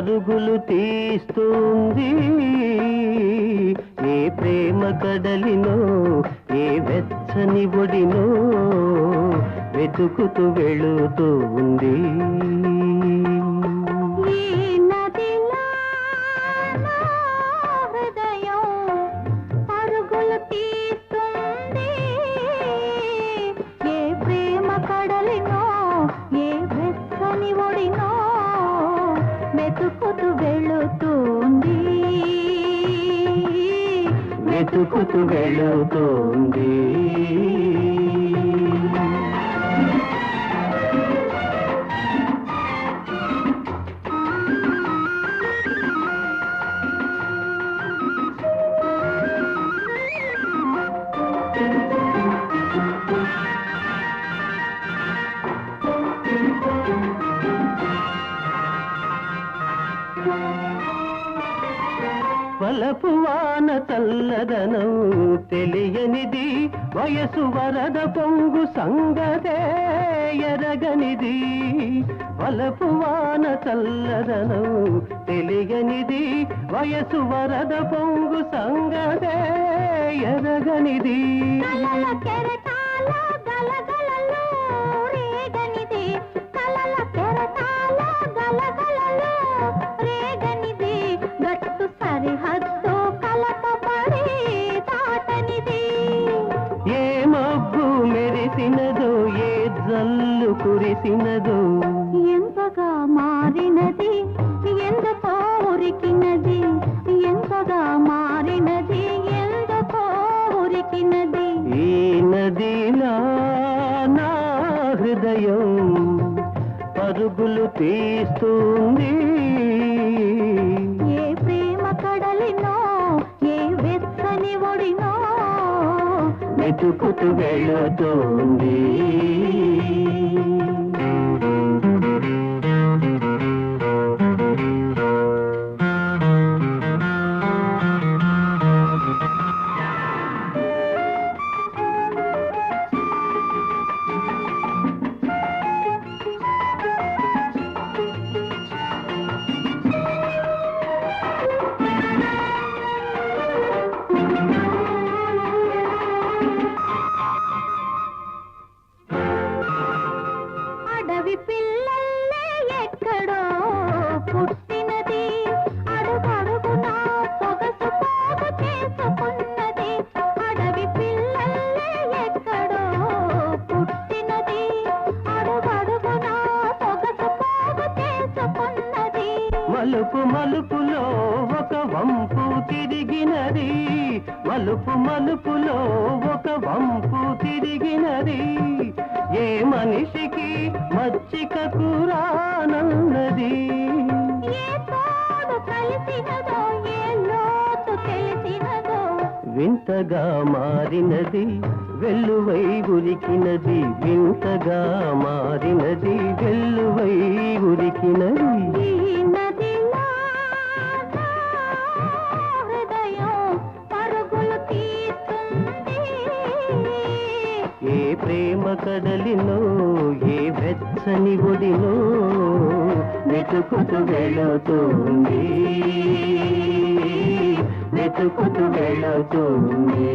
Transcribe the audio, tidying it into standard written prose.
పరుగులు తీస్తుంది ఏ ప్రేమ కడలినో ఏ వెచ్చని ఒడినో వెతుకుతూ వెళుతూ ఉంది వెతుకుతూ వెళుతోంది వలపు వాన చల్లదనం తెలియనిది వయసు వరద పొంగు సంగతే ఎరగనిది వలపు వాన చల్లదనం తెలియనిది వయసు వరద పొంగు సంగతే ఎరగనిది ఏ మబ్బు మెరిసినదో ఏ జల్లు కురిసినదో ఎంతగా మారినది ఎందుకో ఉరికినది ఎంతగా మారినది ఎందుకో ఉరికినది ఈ నదిలా నా హృదయం పరుగులు తీస్తుంది ఏ ప్రేమ కడలినో ఏ వెచ్చని ఒడినో వెతుకుతూ వెళుతోంది అడవి పిల్లల్లే ఎక్కడో పుట్టినది అడుగడుగునా సొగసు పోగు చేసుకున్నది అడవి పిల్లల్లే ఎక్కడో పుట్టినది అడుగడుగునా సొగసు పోగు చేసుకున్నది మలుపు మలుపులో ఒక వంపు తిరిగినది మలుపు మలుపులో ఒక వంపు తిరిగినది ఏ మనిషికి మచ్చిక కూరానన్నది ఏ తోడు కలిసినదో ఏ లోతు తెలిసినదో వింతగా మారినది వెల్లువై ఉరికినది వింతగా మారినది వెల్లువై ఉరికినది ఈ నదిలో నా హృదయం పరుగులు తీస్తుంది ఏ ప్రేమ కడలినో ఏ వెచ్చని ఒడినో వెతుకుతూ వెళుతోంది వెతుకుతూ వెళుతోంది